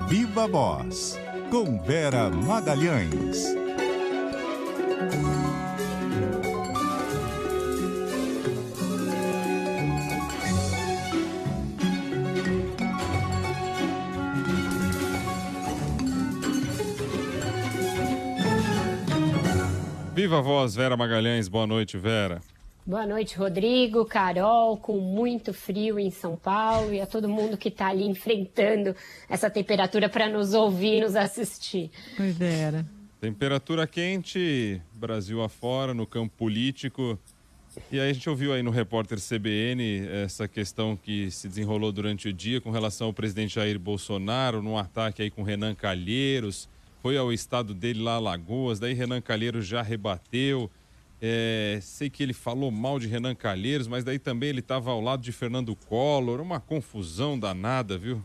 Viva Voz, com Vera Magalhães. Viva Voz, Vera Magalhães. Boa noite, Vera. Boa noite, Rodrigo, Carol, com muito frio em São Paulo e a todo mundo que está ali enfrentando essa temperatura para nos ouvir e nos assistir. Oi, Vera. Temperatura quente, Brasil afora, no campo político. E aí a gente ouviu aí no repórter CBN essa questão que se desenrolou durante o dia com relação ao presidente Jair Bolsonaro, num ataque aí com Renan Calheiros. Foi ao estado dele lá, Alagoas, daí Renan Calheiros já rebateu. Sei que ele falou mal de Renan Calheiros, mas daí também ele estava ao lado de Fernando Collor, uma confusão danada, viu?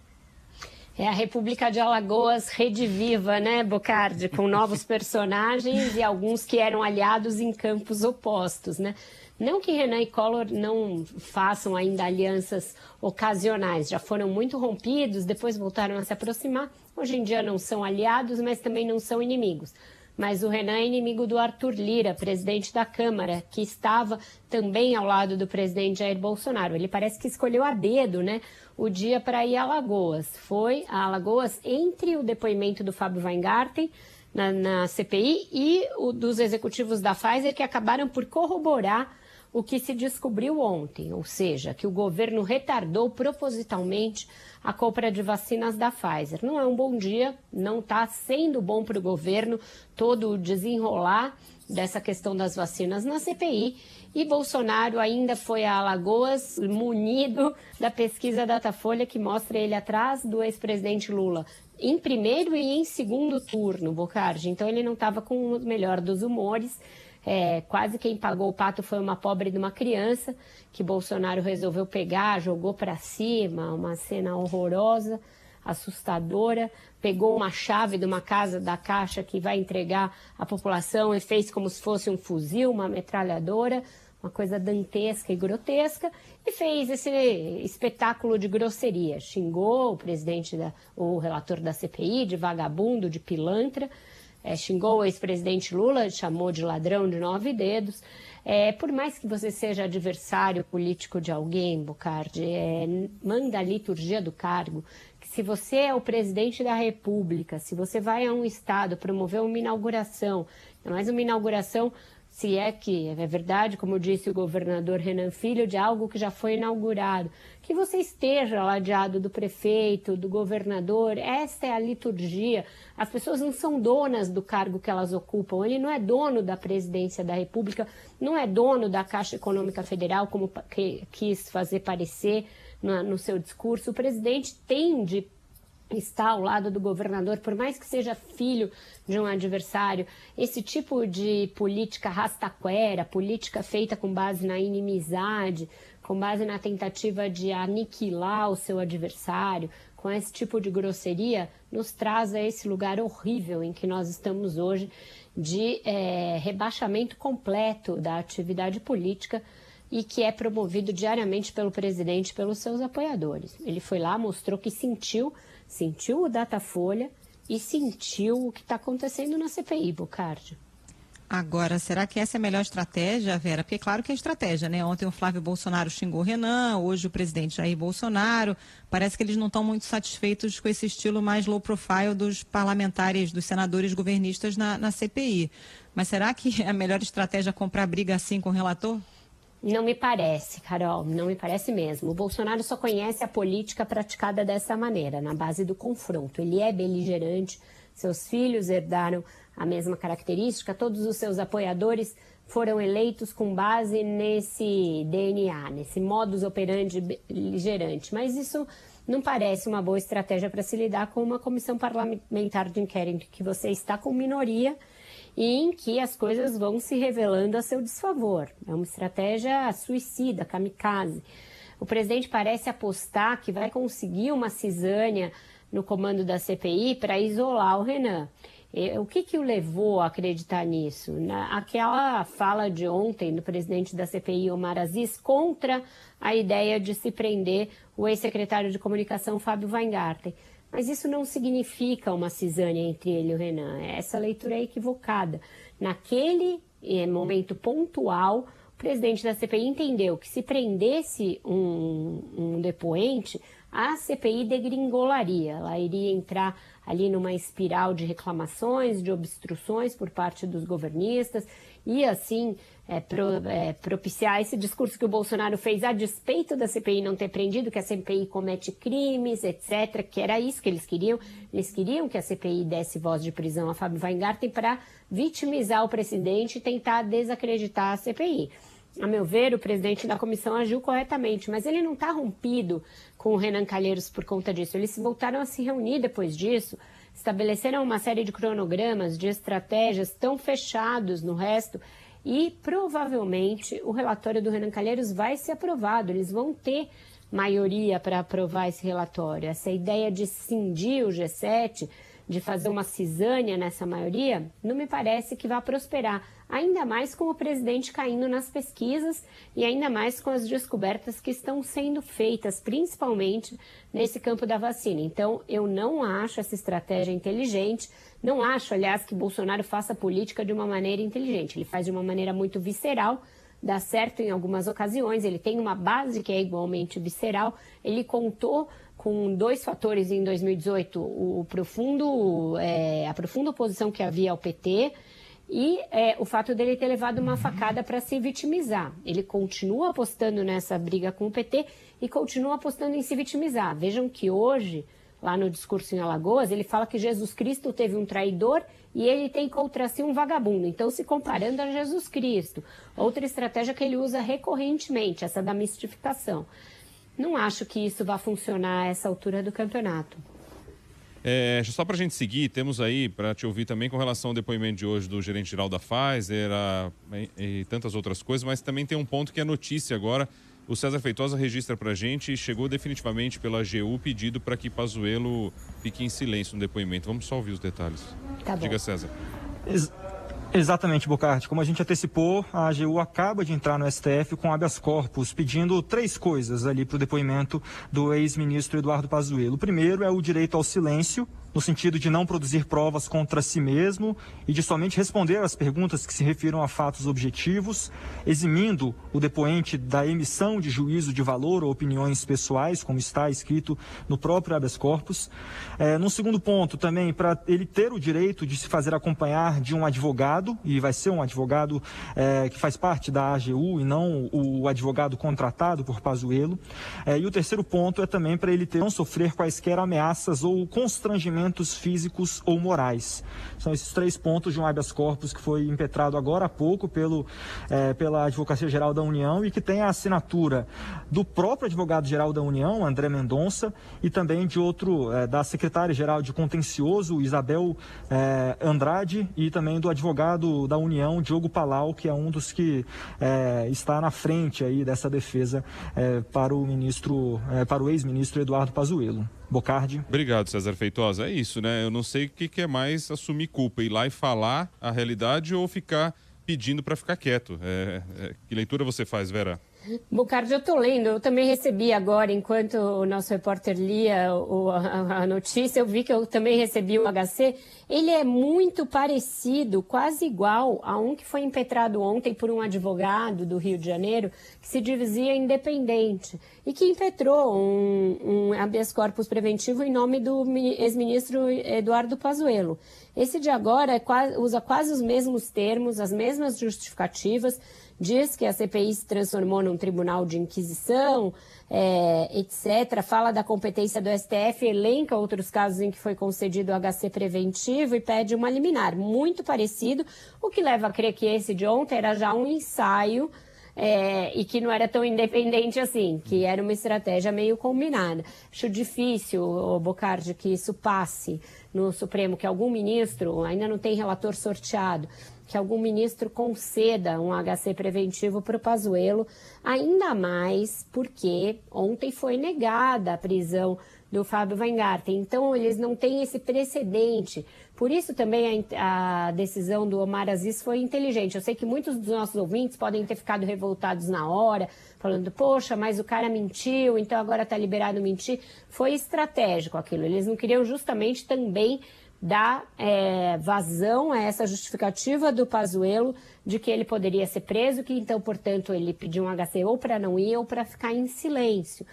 É a República de Alagoas rediviva, né, Bocardi? Com novos personagens e alguns que eram aliados em campos opostos, né? Não que Renan e Collor não façam ainda alianças ocasionais, já foram muito rompidos, depois voltaram a se aproximar. Hoje em dia não são aliados, mas também não são inimigos. Mas o Renan é inimigo do Arthur Lira, presidente da Câmara, que estava também ao lado do presidente Jair Bolsonaro. Ele parece que escolheu a dedo, né, o dia para ir a Alagoas. Foi a Alagoas entre o depoimento do Fábio Weingarten na CPI e o dos executivos da Pfizer, que acabaram por corroborar o que se descobriu ontem, ou seja, que o governo retardou propositalmente a compra de vacinas da Pfizer. Não é um bom dia, não está sendo bom para o governo todo o desenrolar dessa questão das vacinas na CPI. E Bolsonaro ainda foi a Alagoas munido da pesquisa Datafolha que mostra ele atrás do ex-presidente Lula em primeiro e em segundo turno, Bocardi. Então ele não estava com o melhor dos humores. Quase quem pagou o pato foi uma pobre de uma criança que Bolsonaro resolveu pegar, jogou para cima, uma cena horrorosa, assustadora, pegou uma chave de uma casa da Caixa que vai entregar à população e fez como se fosse um fuzil, uma metralhadora, uma coisa dantesca e grotesca, e fez esse espetáculo de grosseria. Xingou o relator da CPI de vagabundo, de pilantra, xingou o ex-presidente Lula, chamou de ladrão de 9 dedos. Por mais que você seja adversário político de alguém, Bocardi, manda a liturgia do cargo, que se você é o presidente da República, se você vai a um estado promover uma inauguração, mais uma inauguração, se é que é verdade, como disse o governador Renan Filho, de algo que já foi inaugurado, que você esteja ladeado do prefeito, do governador, esta é a liturgia. As pessoas não são donas do cargo que elas ocupam, ele não é dono da presidência da República, não é dono da Caixa Econômica Federal, como quis fazer parecer no seu discurso. O presidente tem de estar ao lado do governador, por mais que seja filho de um adversário. Esse tipo de política rastaquera, política feita com base na inimizade, com base na tentativa de aniquilar o seu adversário, com esse tipo de grosseria, nos traz a esse lugar horrível em que nós estamos hoje, de rebaixamento completo da atividade política e que é promovido diariamente pelo presidente e pelos seus apoiadores. Ele foi lá, mostrou que sentiu o Datafolha e sentiu o que está acontecendo na CPI, Bocardi. Agora, será que essa é a melhor estratégia, Vera? Porque claro que é estratégia, né? Ontem o Flávio Bolsonaro xingou o Renan, hoje o presidente Jair Bolsonaro. Parece que eles não estão muito satisfeitos com esse estilo mais low profile dos parlamentares, dos senadores governistas na CPI. Mas será que é a melhor estratégia comprar briga assim com o relator? Não me parece, Carol, não me parece mesmo. O Bolsonaro só conhece a política praticada dessa maneira, na base do confronto. Ele é beligerante, seus filhos herdaram a mesma característica, todos os seus apoiadores foram eleitos com base nesse DNA, nesse modus operandi beligerante. Mas isso não parece uma boa estratégia para se lidar com uma comissão parlamentar de inquérito que você está com minoria e em que as coisas vão se revelando a seu desfavor. É uma estratégia suicida, kamikaze. O presidente parece apostar que vai conseguir uma cisânia no comando da CPI para isolar o Renan. O que o levou a acreditar nisso? Aquela fala de ontem do presidente da CPI, Omar Aziz, contra a ideia de se prender o ex-secretário de Comunicação, Fábio Weingarten. Mas isso não significa uma cisânia entre ele e o Renan. Essa leitura é equivocada. Naquele momento pontual, o presidente da CPI entendeu que se prendesse um depoente, a CPI degringolaria. Ela iria entrar ali numa espiral de reclamações, de obstruções por parte dos governistas e, assim, propiciar esse discurso que o Bolsonaro fez a despeito da CPI não ter prendido, que a CPI comete crimes, etc., que era isso que eles queriam. Eles queriam que a CPI desse voz de prisão a Fábio Weingarten para vitimizar o presidente e tentar desacreditar a CPI. A meu ver, o presidente da comissão agiu corretamente, mas ele não está rompido com o Renan Calheiros por conta disso. Eles voltaram a se reunir depois disso, estabeleceram uma série de cronogramas, de estratégias tão fechados no resto e provavelmente o relatório do Renan Calheiros vai ser aprovado. Eles vão ter maioria para aprovar esse relatório. Essa ideia de cindir o G7, de fazer uma cisânia nessa maioria, não me parece que vá prosperar, ainda mais com o presidente caindo nas pesquisas e ainda mais com as descobertas que estão sendo feitas, principalmente nesse campo da vacina. Então, eu não acho essa estratégia inteligente, não acho, aliás, que Bolsonaro faça política de uma maneira inteligente. Ele faz de uma maneira muito visceral, dá certo em algumas ocasiões, ele tem uma base que é igualmente visceral, ele contou com dois fatores em 2018, a profunda oposição que havia ao PT e o fato dele ter levado uma facada para se vitimizar. Ele continua apostando nessa briga com o PT e continua apostando em se vitimizar. Vejam que hoje, lá no discurso em Alagoas, ele fala que Jesus Cristo teve um traidor e ele tem contra si um vagabundo. Então, se comparando a Jesus Cristo. Outra estratégia que ele usa recorrentemente, essa da mistificação. Não acho que isso vá funcionar a essa altura do campeonato. Só para a gente seguir, temos aí, para te ouvir também com relação ao depoimento de hoje do gerente geral da Pfizer e tantas outras coisas, mas também tem um ponto que é notícia agora. O César Feitosa registra para a gente e chegou definitivamente pela AGU pedido para que Pazuello fique em silêncio no depoimento. Vamos só ouvir os detalhes. Tá bom. Diga, César. Exatamente, Bocardi. Como a gente antecipou, a AGU acaba de entrar no STF com habeas corpus, pedindo 3 coisas ali para o depoimento do ex-ministro Eduardo Pazuello. O primeiro é o direito ao silêncio, no sentido de não produzir provas contra si mesmo e de somente responder às perguntas que se refiram a fatos objetivos, eximindo o depoente da emissão de juízo de valor ou opiniões pessoais, como está escrito no próprio habeas corpus. No segundo ponto, também, para ele ter o direito de se fazer acompanhar de um advogado, e vai ser um advogado que faz parte da AGU e não o advogado contratado por Pazuello. E o terceiro ponto é também para ele não sofrer quaisquer ameaças ou constrangimentos físicos ou morais. São esses 3 pontos de um habeas corpus que foi impetrado agora há pouco pela Advocacia Geral da União e que tem a assinatura do próprio advogado-geral da União, André Mendonça, e também de outro, da secretária-geral de Contencioso, Isabel Andrade, e também do advogado da União, Diogo Palau, que é um dos que está na frente aí dessa defesa para o ex-ministro Eduardo Pazuello. Bocardi. Obrigado, César Feitosa. É isso, né? Eu não sei o que é mais assumir culpa, ir lá e falar a realidade ou ficar pedindo para ficar quieto. Que leitura você faz, Vera? Bocardi, eu estou lendo, eu também recebi agora, enquanto o nosso repórter lia a notícia, eu vi que eu também recebi o HC. Ele é muito parecido, quase igual a um que foi impetrado ontem por um advogado do Rio de Janeiro, que se dizia independente, e que impetrou um habeas corpus preventivo em nome do ex-ministro Eduardo Pazuello. Esse de agora usa quase os mesmos termos, as mesmas justificativas, diz que a CPI se transformou num tribunal de inquisição, etc. Fala da competência do STF, elenca outros casos em que foi concedido o HC preventivo e pede uma liminar. Muito parecido, o que leva a crer que esse de ontem era já um ensaio e que não era tão independente assim, que era uma estratégia meio combinada. Acho difícil, Bocardi, que isso passe no Supremo, que algum ministro, ainda não tem relator sorteado, que algum ministro conceda um HC preventivo para o Pazuello, ainda mais porque ontem foi negada a prisão do Fábio Weingarten. Então, eles não têm esse precedente. Por isso também a decisão do Omar Aziz foi inteligente. Eu sei que muitos dos nossos ouvintes podem ter ficado revoltados na hora, falando, poxa, mas o cara mentiu, então agora está liberado mentir. Foi estratégico aquilo. Eles não queriam justamente também dar vazão a essa justificativa do Pazuello de que ele poderia ser preso, que então, portanto, ele pediu um HC ou para não ir ou para ficar em silêncio.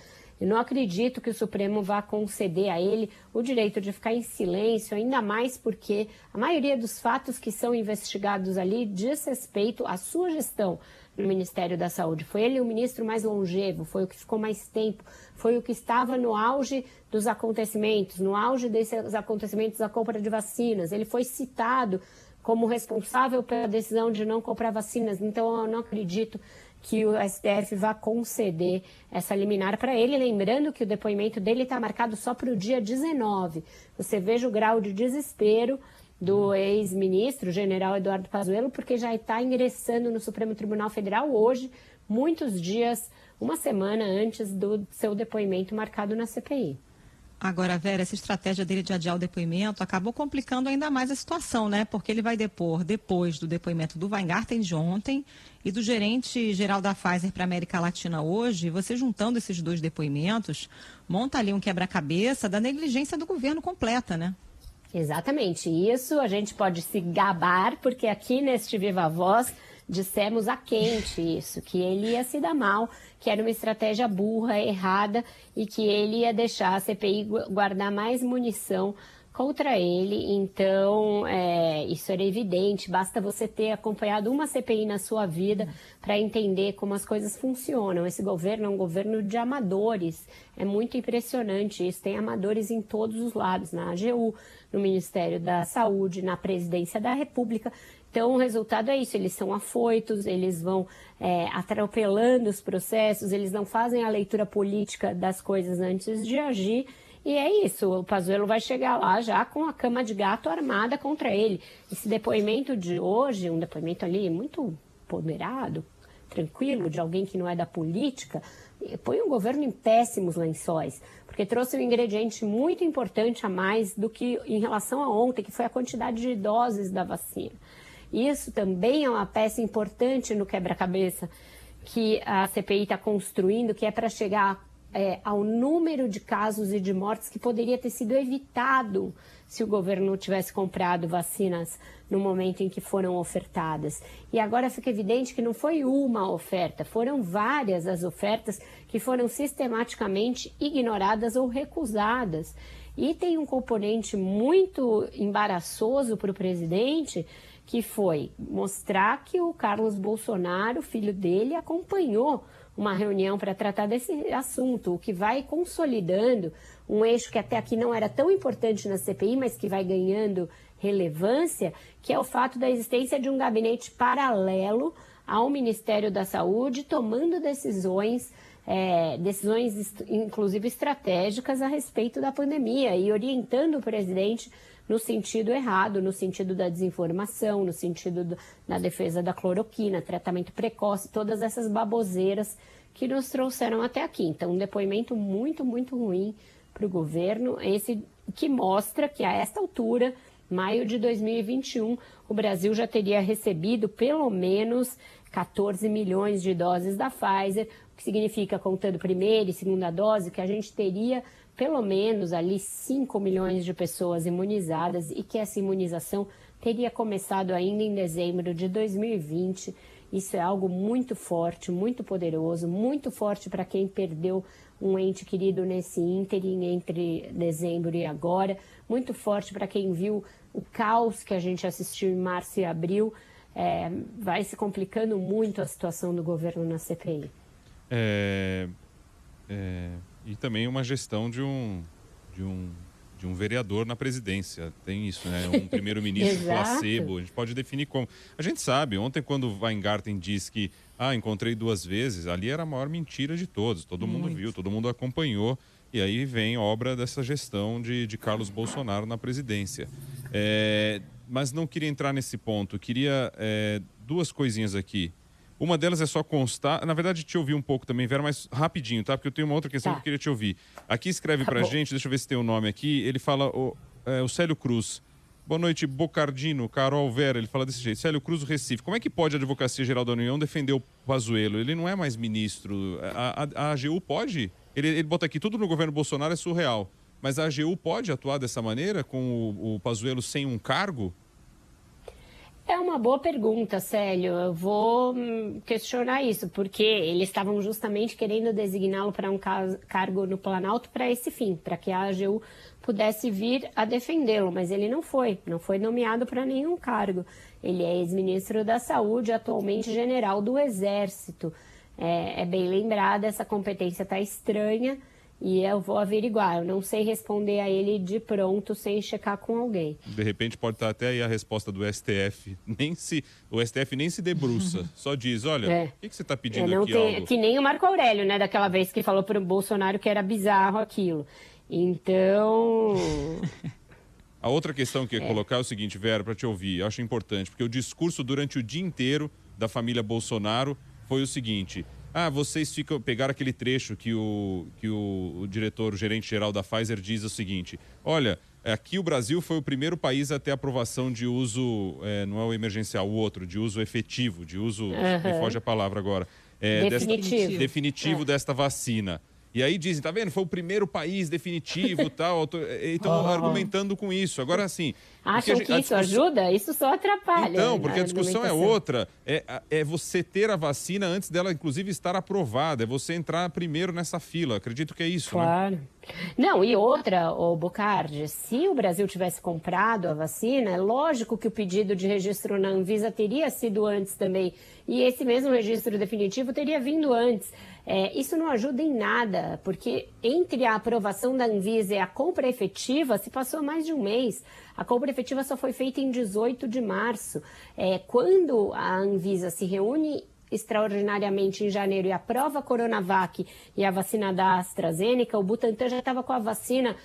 Eu não acredito que o Supremo vá conceder a ele o direito de ficar em silêncio, ainda mais porque a maioria dos fatos que são investigados ali diz respeito à sua gestão no Ministério da Saúde. Foi ele o ministro mais longevo, foi o que ficou mais tempo, foi o que estava no auge dos acontecimentos, no auge desses acontecimentos da compra de vacinas. Ele foi citado como responsável pela decisão de não comprar vacinas, então eu não acredito que o STF vá conceder essa liminar para ele, lembrando que o depoimento dele está marcado só para o dia 19. Você veja o grau de desespero do ex-ministro, general Eduardo Pazuello, porque já está ingressando no Supremo Tribunal Federal hoje, muitos dias, uma semana antes do seu depoimento marcado na CPI. Agora, Vera, essa estratégia dele de adiar o depoimento acabou complicando ainda mais a situação, né? Porque ele vai depor depois do depoimento do Weingarten de ontem e do gerente-geral da Pfizer para a América Latina hoje. Você juntando esses dois depoimentos, monta ali um quebra-cabeça da negligência do governo completa, né? Exatamente. Isso a gente pode se gabar, porque aqui neste Viva Voz dissemos a quente isso, que ele ia se dar mal, que era uma estratégia burra, errada, e que ele ia deixar a CPI guardar mais munição contra ele. Então, isso era evidente, basta você ter acompanhado uma CPI na sua vida para entender como as coisas funcionam. Esse governo é um governo de amadores, é muito impressionante isso, tem amadores em todos os lados, na AGU, no Ministério da Saúde, na Presidência da República. Então, o resultado é isso, eles são afoitos, eles vão atropelando os processos, eles não fazem a leitura política das coisas antes de agir, e é isso, o Pazuello vai chegar lá já com a cama de gato armada contra ele. Esse depoimento de hoje, um depoimento ali muito ponderado, tranquilo, de alguém que não é da política, põe o governo em péssimos lençóis, porque trouxe um ingrediente muito importante a mais do que em relação a ontem, que foi a quantidade de doses da vacina. Isso também é uma peça importante no quebra-cabeça que a CPI está construindo, que é para chegar ao número de casos e de mortes que poderia ter sido evitado se o governo tivesse comprado vacinas no momento em que foram ofertadas. E agora fica evidente que não foi uma oferta, foram várias as ofertas que foram sistematicamente ignoradas ou recusadas. E tem um componente muito embaraçoso para o presidente, que foi mostrar que o Carlos Bolsonaro, filho dele, acompanhou uma reunião para tratar desse assunto, o que vai consolidando um eixo que até aqui não era tão importante na CPI, mas que vai ganhando relevância, que é o fato da existência de um gabinete paralelo ao Ministério da Saúde, tomando decisões inclusive estratégicas a respeito da pandemia e orientando o presidente no sentido errado, no sentido da desinformação, no sentido da defesa da cloroquina, tratamento precoce, todas essas baboseiras que nos trouxeram até aqui. Então, um depoimento muito, muito ruim para o governo, esse que mostra que a esta altura, maio de 2021, o Brasil já teria recebido pelo menos 14 milhões de doses da Pfizer, o que significa, contando primeira e segunda dose, que a gente teria pelo menos ali 5 milhões de pessoas imunizadas e que essa imunização teria começado ainda em dezembro de 2020. Isso é algo muito forte, muito poderoso, muito forte para quem perdeu um ente querido nesse ínterim entre dezembro e agora, muito forte para quem viu o caos que a gente assistiu em março e abril. Vai se complicando muito a situação do governo na CPI. E também uma gestão de um vereador na presidência. Tem isso, né? Um primeiro-ministro placebo. A gente pode definir como. A gente sabe, ontem quando o Weingarten disse que encontrei 2 vezes, ali era a maior mentira de todos. Todo mundo viu, todo mundo acompanhou. E aí vem obra dessa gestão de Carlos Bolsonaro na presidência. Mas não queria entrar nesse ponto. Queria 2 coisinhas aqui. Uma delas é só constar, na verdade te ouvi um pouco também, Vera, mas rapidinho, tá? Porque eu tenho uma outra questão que eu queria te ouvir. Aqui escreve pra gente, deixa eu ver se tem o nome aqui, ele fala, o Célio Cruz. Boa noite, Bocardino, Carol, Vera, ele fala desse jeito. Célio Cruz, do Recife. Como é que pode a Advocacia Geral da União defender o Pazuello? Ele não é mais ministro. A AGU pode? Ele bota aqui, tudo no governo Bolsonaro é surreal. Mas a AGU pode atuar dessa maneira, com o Pazuello sem um cargo? É uma boa pergunta, Célio. Eu vou questionar isso, porque eles estavam justamente querendo designá-lo para um cargo no Planalto para esse fim, para que a AGU pudesse vir a defendê-lo, mas ele não foi nomeado para nenhum cargo. Ele é ex-ministro da Saúde, atualmente general do Exército. É bem lembrada, essa competência está estranha e eu vou averiguar. Eu não sei responder a ele de pronto sem checar com alguém. De repente pode estar até aí a resposta do STF. O STF nem se debruça, só diz, olha, o que você está pedindo aqui? Algo? Que nem o Marco Aurélio, né, daquela vez que falou para o Bolsonaro que era bizarro aquilo. Então... A outra questão que eu ia colocar é o seguinte, Vera, para te ouvir, eu acho importante, porque o discurso durante o dia inteiro da família Bolsonaro foi o seguinte: vocês pegaram aquele trecho que o diretor, o gerente-geral da Pfizer diz o seguinte: olha, aqui o Brasil foi o primeiro país a ter aprovação de uso, não é o emergencial, o outro, de uso efetivo, de uso, me foge a palavra agora, definitivo desta vacina. E aí dizem, tá vendo? Foi o primeiro país definitivo e tal. Então, argumentando com isso. Agora, assim... Acham que isso ajuda? Isso só atrapalha. Então, porque a discussão é outra. É você ter a vacina antes dela, inclusive, estar aprovada. É você entrar primeiro nessa fila. Acredito que é isso, claro, né? Não, e outra, Bocardi, se o Brasil tivesse comprado a vacina, é lógico que o pedido de registro na Anvisa teria sido antes também. E esse mesmo registro definitivo teria vindo antes. Isso não ajuda em nada, porque entre a aprovação da Anvisa e a compra efetiva se passou mais de um mês. A compra efetiva só foi feita em 18 de março. Quando a Anvisa se reúne extraordinariamente em janeiro e aprova a Coronavac e a vacina da AstraZeneca, o Butantan já estava com a vacina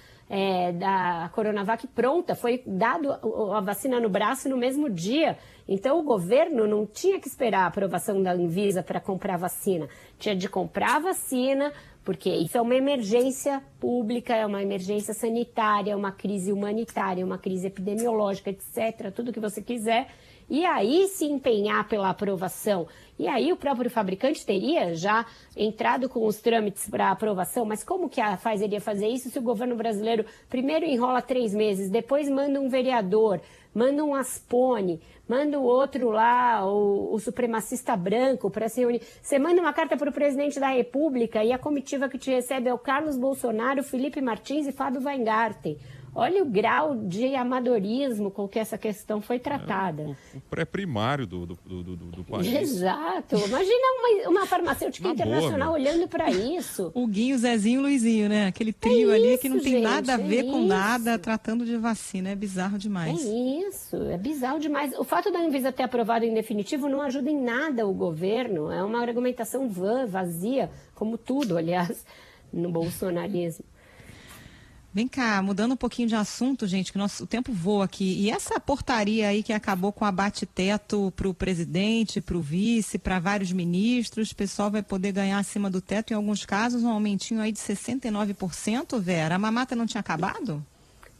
da Coronavac pronta, foi dado a vacina no braço no mesmo dia. Então o governo não tinha que esperar a aprovação da Anvisa para comprar vacina, tinha de comprar a vacina, porque isso é uma emergência pública, é uma emergência sanitária, é uma crise humanitária, uma crise epidemiológica, etc., tudo que você quiser, e aí se empenhar pela aprovação. E aí o próprio fabricante teria já entrado com os trâmites para aprovação, mas como que a Pfizer iria fazer isso se o governo brasileiro primeiro enrola 3 meses, depois manda um vereador, manda um Aspone, manda o outro lá, o supremacista branco, para se reunir. Você manda uma carta para o presidente da República e a comitiva que te recebe é o Carlos Bolsonaro, Felipe Martins e Fábio Weingarten. Olha o grau de amadorismo com que essa questão foi tratada. O pré-primário do país. Exato. Imagina uma farmacêutica internacional olhando para isso. O Guinho, Zezinho e Luizinho, né? Aquele trio ali que não tem nada a ver com nada, tratando de vacina. É bizarro demais. É bizarro demais. O fato da Anvisa ter aprovado em definitivo não ajuda em nada o governo. É uma argumentação vazia, como tudo, aliás, no bolsonarismo. Vem cá, mudando um pouquinho de assunto, gente, que o tempo voa aqui. E essa portaria aí que acabou com abate-teto para o presidente, para o vice, para vários ministros, o pessoal vai poder ganhar acima do teto, em alguns casos, um aumentinho aí de 69%, Vera. A mamata não tinha acabado?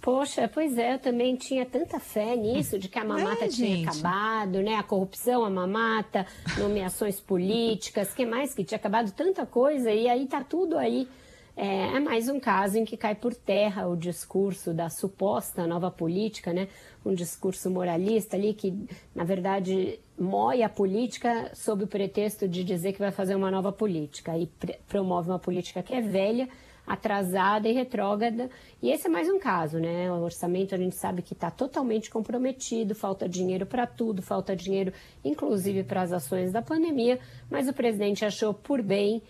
Poxa, pois é, eu também tinha tanta fé nisso, de que a mamata tinha acabado, né? A corrupção, a mamata, nomeações políticas, que mais que tinha acabado tanta coisa, e aí tá tudo aí. É mais um caso em que cai por terra o discurso da suposta nova política, né? Um discurso moralista ali que, na verdade, moe a política sob o pretexto de dizer que vai fazer uma nova política e promove uma política que é velha, atrasada e retrógrada. E esse é mais um caso, né? O orçamento a gente sabe que está totalmente comprometido, falta dinheiro para tudo, falta dinheiro inclusive para as ações da pandemia, mas o presidente achou por bem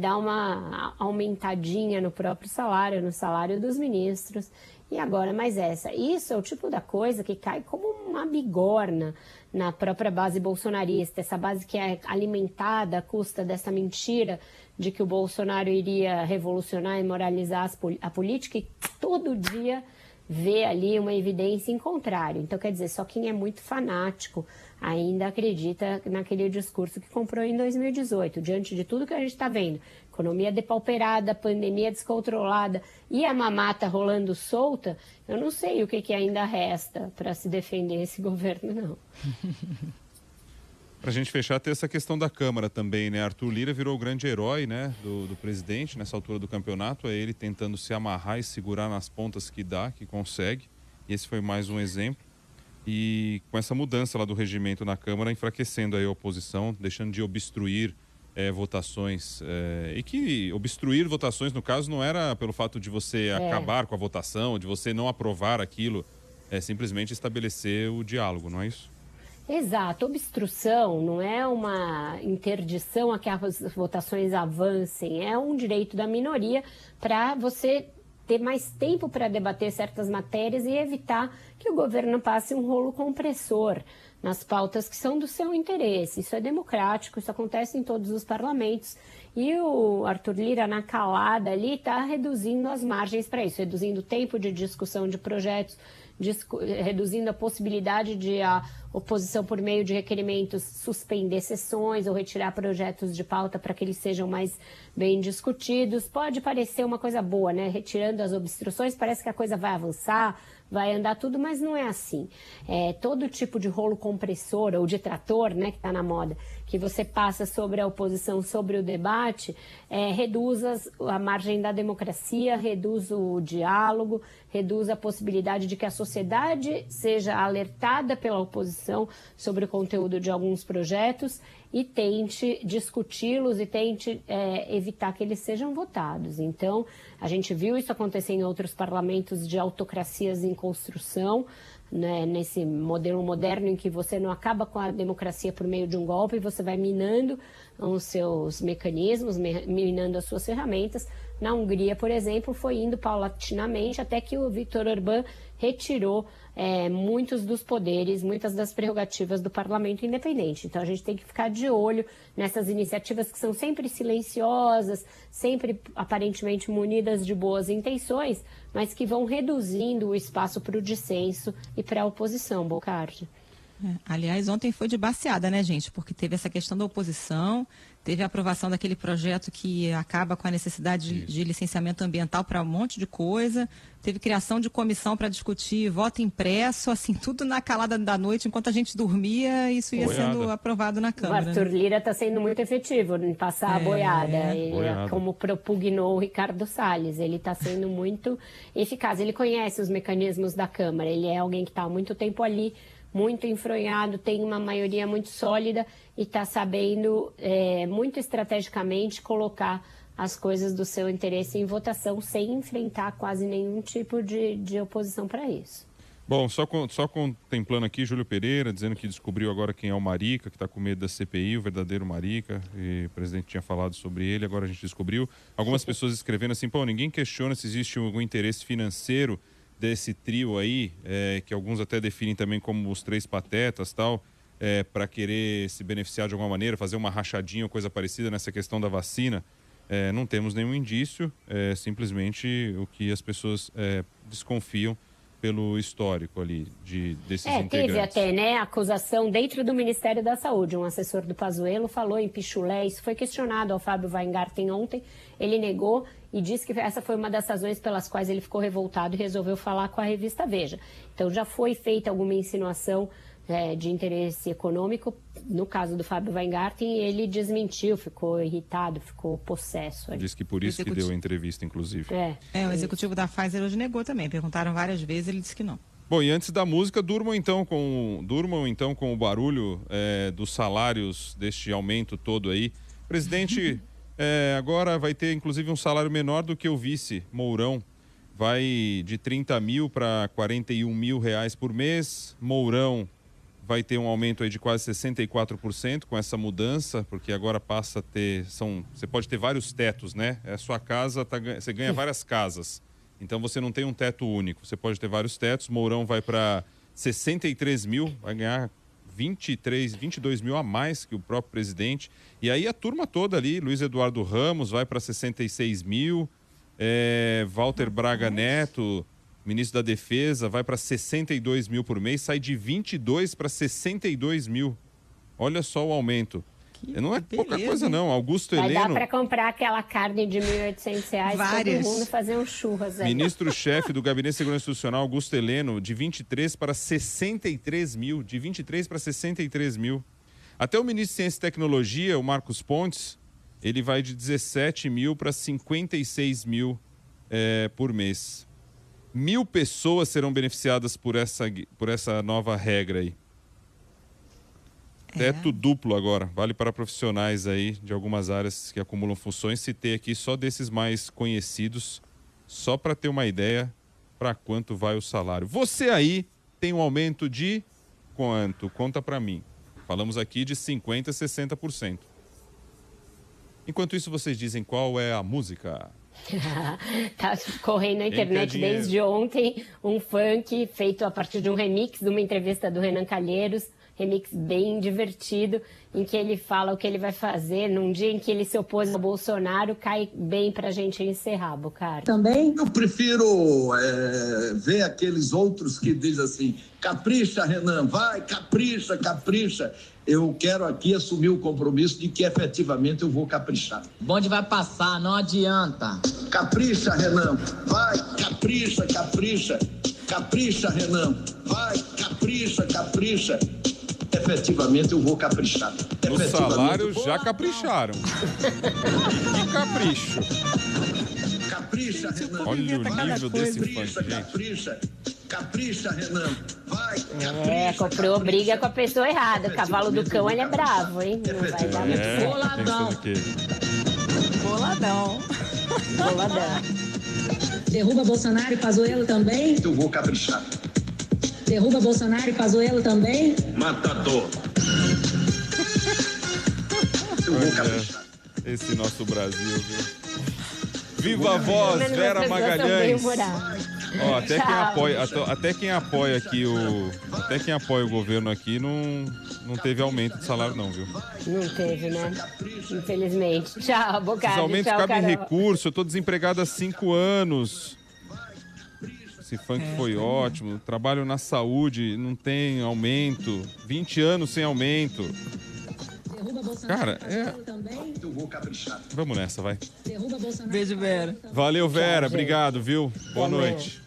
dar uma aumentadinha no próprio salário, no salário dos ministros. E agora mais essa. Isso é o tipo da coisa que cai como uma bigorna na própria base bolsonarista. Essa base que é alimentada à custa dessa mentira de que o Bolsonaro iria revolucionar e moralizar a política, e todo dia vê ali uma evidência em contrário. Então, quer dizer, só quem é muito fanático ainda acredita naquele discurso que comprou em 2018. Diante de tudo que a gente está vendo, economia depauperada, pandemia descontrolada e a mamata rolando solta, eu não sei o que ainda resta para se defender esse governo, não. Para a gente fechar, tem essa questão da Câmara também, né? Arthur Lira virou o grande herói, né, do presidente nessa altura do campeonato. É ele tentando se amarrar e segurar nas pontas que dá, que consegue. E esse foi mais um exemplo. E com essa mudança lá do regimento na Câmara, enfraquecendo aí a oposição, deixando de obstruir votações. E que obstruir votações, no caso, não era pelo fato de você acabar com a votação, de você não aprovar aquilo. É simplesmente estabelecer o diálogo, não é isso? Exato. Obstrução não é uma interdição a que as votações avancem, é um direito da minoria para você ter mais tempo para debater certas matérias e evitar que o governo passe um rolo compressor nas pautas que são do seu interesse. Isso é democrático, isso acontece em todos os parlamentos. E o Arthur Lira, na calada ali, está reduzindo as margens para isso, reduzindo o tempo de discussão de projetos, reduzindo a possibilidade de a oposição, por meio de requerimentos, suspender sessões ou retirar projetos de pauta para que eles sejam mais bem discutidos. Pode parecer uma coisa boa, né? Retirando as obstruções, parece que a coisa vai avançar, vai andar tudo, mas não é assim. Todo tipo de rolo compressor ou de trator, né, que está na moda, que você passa sobre a oposição, sobre o debate, reduz a margem da democracia, reduz o diálogo, reduz a possibilidade de que a sociedade seja alertada pela oposição sobre o conteúdo de alguns projetos e tente discuti-los e tente evitar que eles sejam votados. Então, a gente viu isso acontecer em outros parlamentos de autocracias em construção, né, nesse modelo moderno em que você não acaba com a democracia por meio de um golpe, você vai minando os seus mecanismos, minando as suas ferramentas. Na Hungria, por exemplo, foi indo paulatinamente até que o Viktor Orbán retirou muitos dos poderes, muitas das prerrogativas do parlamento independente. Então a gente tem que ficar de olho nessas iniciativas que são sempre silenciosas, sempre aparentemente munidas de boas intenções, mas que vão reduzindo o espaço para o dissenso e para a oposição, Bocardi. Aliás, ontem foi de baseada, né, gente? Porque teve essa questão da oposição, teve a aprovação daquele projeto que acaba com a necessidade de licenciamento ambiental para um monte de coisa, teve criação de comissão para discutir voto impresso, assim, tudo na calada da noite, enquanto a gente dormia, isso ia sendo aprovado na Câmara. O Arthur Lira está sendo muito efetivo em passar a boiada. Como propugnou o Ricardo Salles, ele está sendo muito eficaz. Ele conhece os mecanismos da Câmara, ele é alguém que está há muito tempo ali, muito enfronhado, tem uma maioria muito sólida e está sabendo muito estrategicamente colocar as coisas do seu interesse em votação sem enfrentar quase nenhum tipo de oposição para isso. Bom, só contemplando aqui, Júlio Pereira dizendo que descobriu agora quem é o Marica, que está com medo da CPI, o verdadeiro Marica, e o presidente tinha falado sobre ele, agora a gente descobriu. Algumas pessoas escrevendo assim, ninguém questiona se existe algum interesse financeiro desse trio aí, que alguns até definem também como os três patetas, tal, para querer se beneficiar de alguma maneira, fazer uma rachadinha ou coisa parecida nessa questão da vacina. Não temos nenhum indício, simplesmente o que as pessoas desconfiam pelo histórico ali desses integrantes. Teve até, né, acusação dentro do Ministério da Saúde. Um assessor do Pazuello falou em pichulé, isso foi questionado ao Fábio Weingarten ontem, ele negou e disse que essa foi uma das razões pelas quais ele ficou revoltado e resolveu falar com a revista Veja. Então já foi feita alguma insinuação de interesse econômico, no caso do Fábio Weingarten, ele desmentiu, ficou irritado, ficou possesso. Diz que por isso que deu a entrevista, inclusive. O executivo da Pfizer hoje negou também, perguntaram várias vezes, ele disse que não. Bom, e antes da música, durmam então com o barulho dos salários deste aumento todo aí. Presidente, agora vai ter inclusive um salário menor do que o vice Mourão. Vai de 30 mil para 41 mil reais por mês. Mourão vai ter um aumento aí de quase 64% com essa mudança, porque agora passa a ter... Você pode ter vários tetos, né? A sua casa, você ganha várias casas. Então você não tem um teto único, você pode ter vários tetos. Mourão vai para 63 mil, vai ganhar 22 mil a mais que o próprio presidente. E aí a turma toda ali, Luiz Eduardo Ramos vai para 66 mil, Walter Braga Neto Ministro da Defesa vai para 62 mil por mês, sai de 22 para 62 mil. Olha só o aumento. Não é pouca coisa, não. Augusto Vai Heleno... dar para comprar aquela carne de R$ 1.800, Várias. todo mundo fazer um churras aí. Ministro-chefe do Gabinete de Segurança Institucional, Augusto Heleno, de 23 para 63 mil. De 23 para 63 mil. Até o ministro de Ciência e Tecnologia, o Marcos Pontes, ele vai de 17 mil para 56 mil por mês. 1.000 pessoas serão beneficiadas por essa nova regra aí. Teto duplo agora, vale para profissionais aí de algumas áreas que acumulam funções. Citei aqui só desses mais conhecidos, só para ter uma ideia para quanto vai o salário. Você aí tem um aumento de quanto? Conta para mim. Falamos aqui de 50% a 60%. Enquanto isso, vocês dizem qual é a música? Tá correndo na internet desde ontem um funk feito a partir de um remix de uma entrevista do Renan Calheiros. Remix bem divertido, em que ele fala o que ele vai fazer num dia em que ele se opôs ao Bolsonaro. Cai bem pra gente encerrar, Bocardi. Também? Eu prefiro ver aqueles outros que dizem assim, capricha, Renan, vai, capricha, capricha. Eu quero aqui assumir o compromisso de que efetivamente eu vou caprichar. O bonde vai passar, não adianta. Capricha, Renan, vai, capricha, capricha. Capricha, Renan, vai, capricha, capricha. Efetivamente eu vou caprichar. No salário já capricharam. Que capricho. Capricha, Renan. Olha o nível desse funk, gente. Capricha, capricha, Renan. Vai, capricha. Comprou briga com a pessoa errada. O cavalo do cão, ele é bravo, hein? Não vai dar muito Boladão. Boladão. boladão. Derruba Bolsonaro e Pazuello também? Eu vou caprichar. Derruba Bolsonaro e Pazuello também? Matador. Eu vou caprichar. Esse nosso Brasil, viu? Viva a voz, Vera Magalhães. Ó, até quem apoia aqui até quem apoia o governo aqui não teve aumento de salário não, viu? Não teve, né? Infelizmente. Tchau, Bocardi. Esses aumentos cabem recurso, eu tô desempregado há 5 anos. Esse funk foi ótimo. Trabalho na saúde, não tem aumento. 20 anos sem aumento. Cara, Eu vou caprichar. Vamos nessa, vai. Beijo, Vera. Valeu, Vera. Tchau, obrigado, viu? Boa noite.